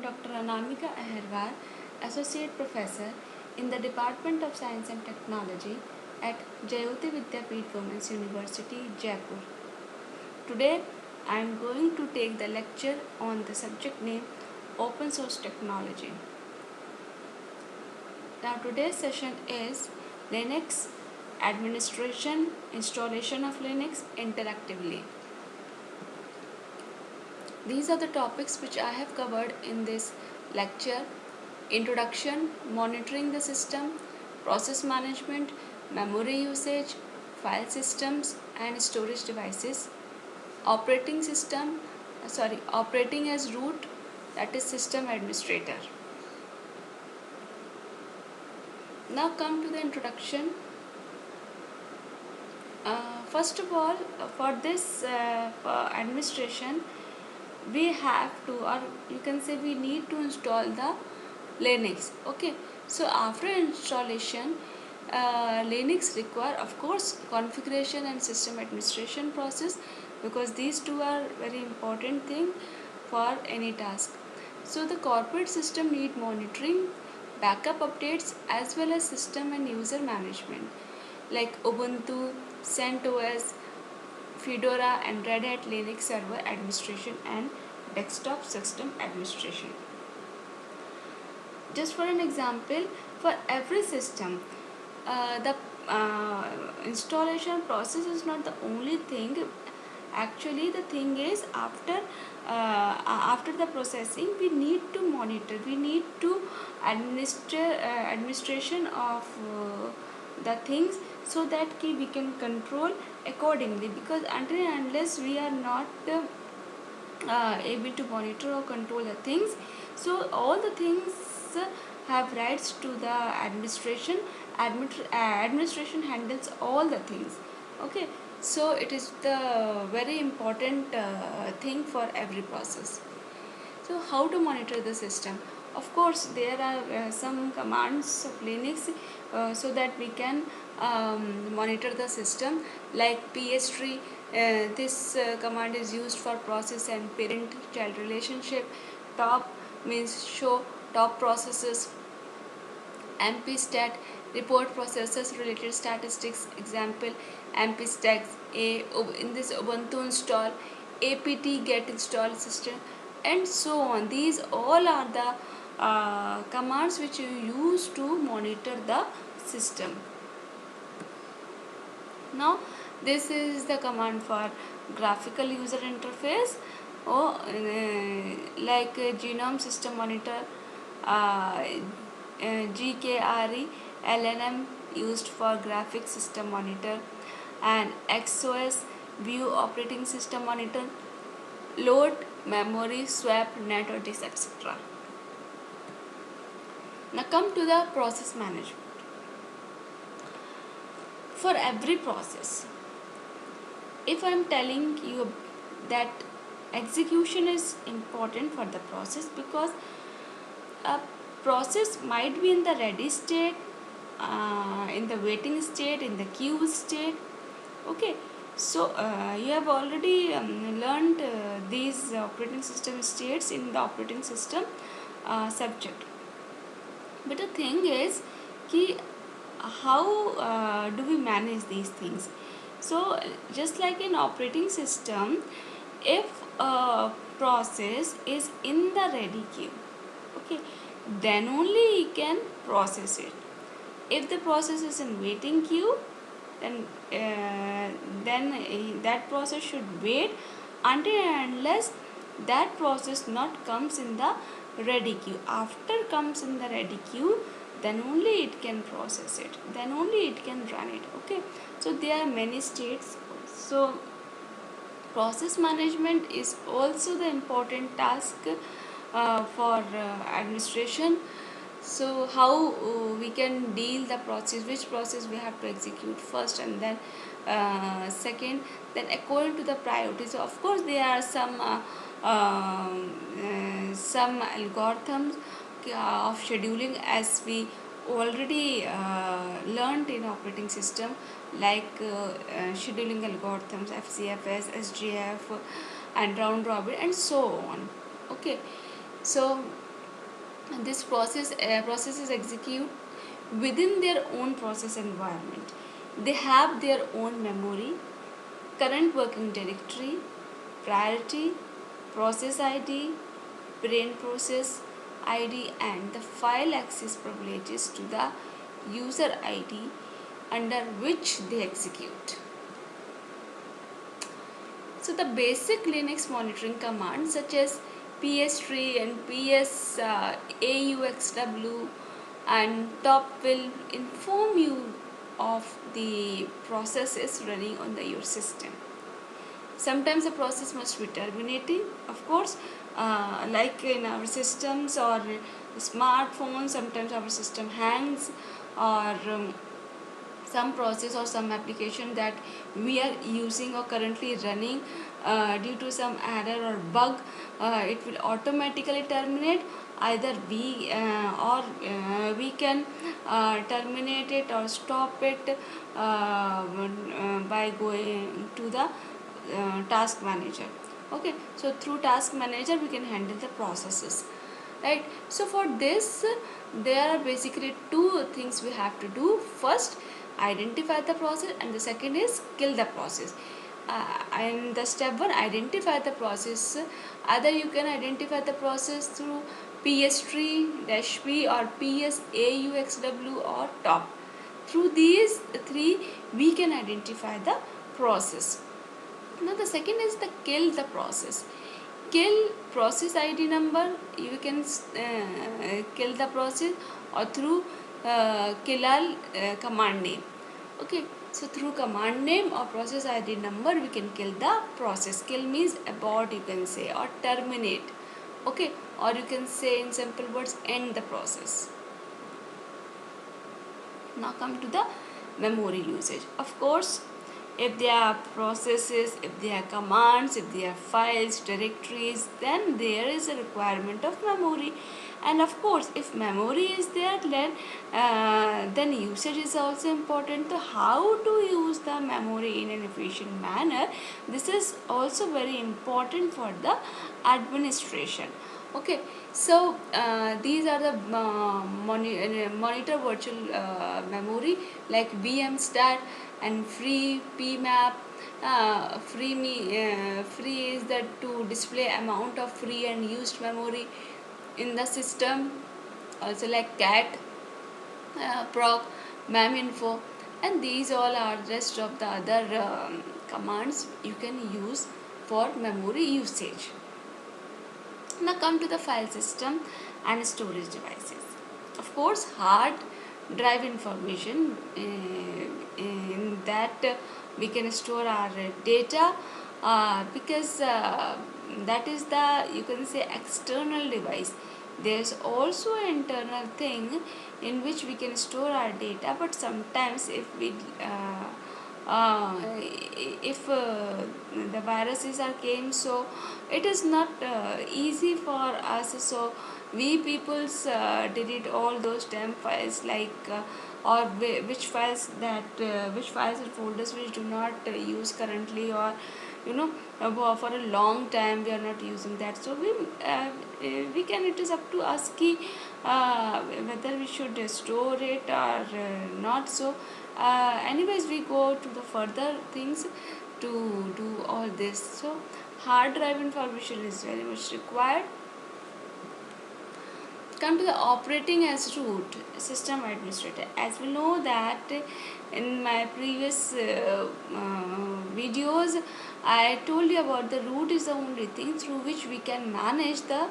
Dr. Anamika Aherwal, Associate Professor in the Department of Science and Technology at Jayoti Vidyapeeth Women's University, Jaipur. Today, I am going to take the lecture on the subject name Open Source Technology. Now, today's session is Linux Administration, Installation of Linux interactively. These are the topics which I have covered in this lecture: introduction, monitoring the system, process management, memory usage, file systems and storage devices, operating operating as root, that is system administrator. Now come to the introduction. First of all, for this for administration, we have to, or you can say we need to install the Linux. Okay, so after installation, Linux require, of course, configuration and system administration process, because these two are very important thing for any task. So the corporate system need monitoring, backup updates, as well as system and user management like Ubuntu, CentOS, Fedora and Red Hat Linux server administration and desktop system administration. Just for an example, for every system, the installation process is not the only thing. Actually, the thing is, after the processing, we need to monitor, we need to administration of the things, so that we can control accordingly, because until and unless we are not able to monitor or control the things, so all the things have rights to the administration. Administration handles all the things. Okay, so it is the very important thing for every process. So how to monitor the system? Of course, there are some commands of Linux so that we can monitor the system, like PS3. This command is used for process and parent-child relationship. Top means show top processes. MPStat report processes related statistics. Example: MPStat A in this Ubuntu install, apt get install system, and so on. These all are the commands which you use to monitor the system. Now, this is the command for graphical user interface, or like genome system monitor, GKRE LNM used for graphic system monitor, and XOS view operating system monitor, load, memory, swap, network, etc. Now come to the process management. For every process, if I am telling you that execution is important for the process, because a process might be in the ready state, in the waiting state, in the queue state. Okay, so you have already learned these operating system states in the operating system subject. But the thing is, how do we manage these things? So just like in operating system, if a process is in the ready queue, okay, then only you can process it. If the process is in waiting queue, then that process should wait until and unless that process not comes in the ready queue. After comes in the ready queue, then only it can process it, then only it can run it. Okay, so there are many states. So process management is also the important task for administration. So how we can deal the process, which process we have to execute first, and then second, then according to the priority. So of course there are some algorithms of scheduling, as we already learned in operating system, like scheduling algorithms, FCFS, SGF, and round robin, and so on. Okay, so This processes execute within their own process environment. They have their own memory, current working directory, priority, process ID, brain process ID, and the file access privileges to the user ID under which they execute. So the basic Linux monitoring commands such as ps-tree and ps-auxw and top will inform you of the processes running on your system. Sometimes the process must be terminating, of course, like in our systems or smartphones. Sometimes our system hangs, or some process or some application that we are using or currently running, due to some error or bug, it will automatically terminate. Either we can terminate it or stop it by going to the task manager. Okay, so through task manager we can handle the processes, right? So for this, there are basically two things we have to do. First, identify the process, and the second is kill the process. And the step one, identify the process. Either you can identify the process through ps-tree -p or ps-auxw or top. Through these three we can identify the process. Now the second is the kill the process. Kill process ID number, you can kill the process, or through killal command name. Okay, so through command name or process ID number we can kill the process. Kill means abort, you can say, or terminate. Okay, or you can say in simple words, end the process. Now come to the memory usage. Of course, if there are processes, if there are commands, if there are files, directories, then there is a requirement of memory. And of course, if memory is there, then usage is also important. So how to use the memory in an efficient manner, this is also very important for the administration. Okay, so these are the monitor virtual memory like vmstat and free pmap. Free is that to display amount of free and used memory in the system. Also like cat, proc, maminfo, and these all are rest of the other commands you can use for memory usage. Now come to the file system and storage devices. Of course, hard drive information, in that we can store our data, because that is the, you can say, external device. There's also an internal thing in which we can store our data, but sometimes if the viruses are came, so it is not easy for us. So we peoples delete all those temp files, like or which files and folders which do not use currently, or for a long time we are not using that. So we can, it is up to us ki whether we should store it or not. So anyways, we go to the further things to do all this. So hard drive information is very much required. Come to the operating as root, system administrator. As we know that in my previous videos, I told you about the root is the only thing through which we can manage the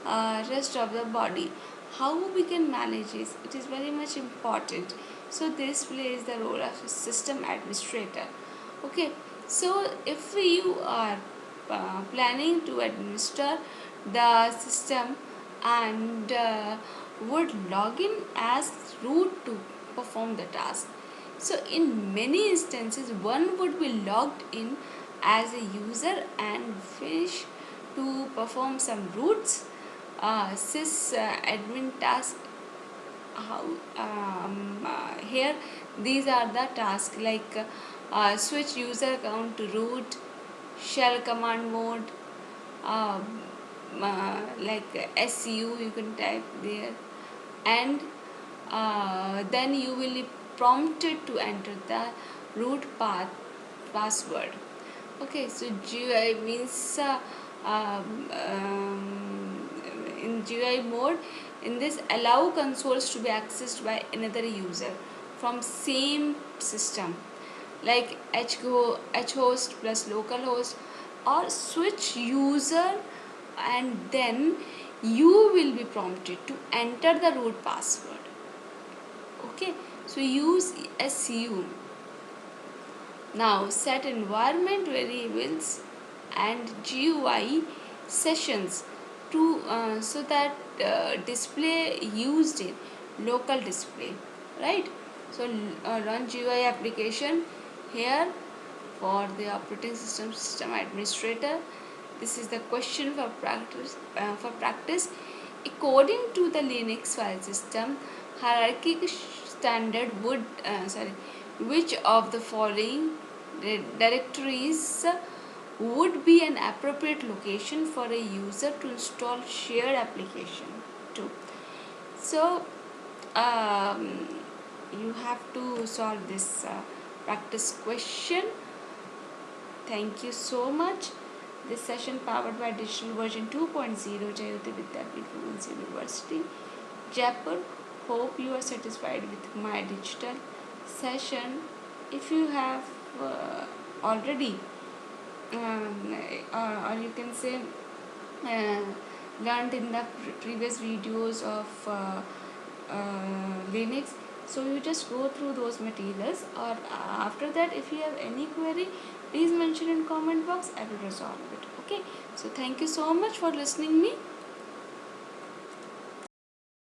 rest of the body. How we can manage it is very much important. So this plays the role of a system administrator. Okay, so if you are planning to administer the system and would log in as root to perform the task. So in many instances, one would be logged in as a user and wish to perform some roots, sys admin task. How here these are the tasks like switch user account to root, shell command mode, uh, like SU you can type there, and then you will be prompted to enter the root path password. Okay, so GUI means in GUI mode, in this allow consoles to be accessed by another user from same system, like host plus localhost, or switch user, and then you will be prompted to enter the root password. Okay, so use SU. Now set environment variables and GUI sessions to so that display used in local display, right? So run GUI application here for the operating system administrator. This is the question for practice. According to the Linux file system hierarchy standard, which of the following directories would be an appropriate location for a user to install shared application to? So you have to solve this practice question. Thank you so much. This session powered by digital version 2.0 Jayoti Vidyapeeth Women's University, Jaipur. Hope you are satisfied with my digital session. If you have already or you can say uh, learned in the previous videos of Linux, so you just go through those materials, or after that if you have any query, please mention in comment box. I will resolve it. Okay, so thank you so much for listening me.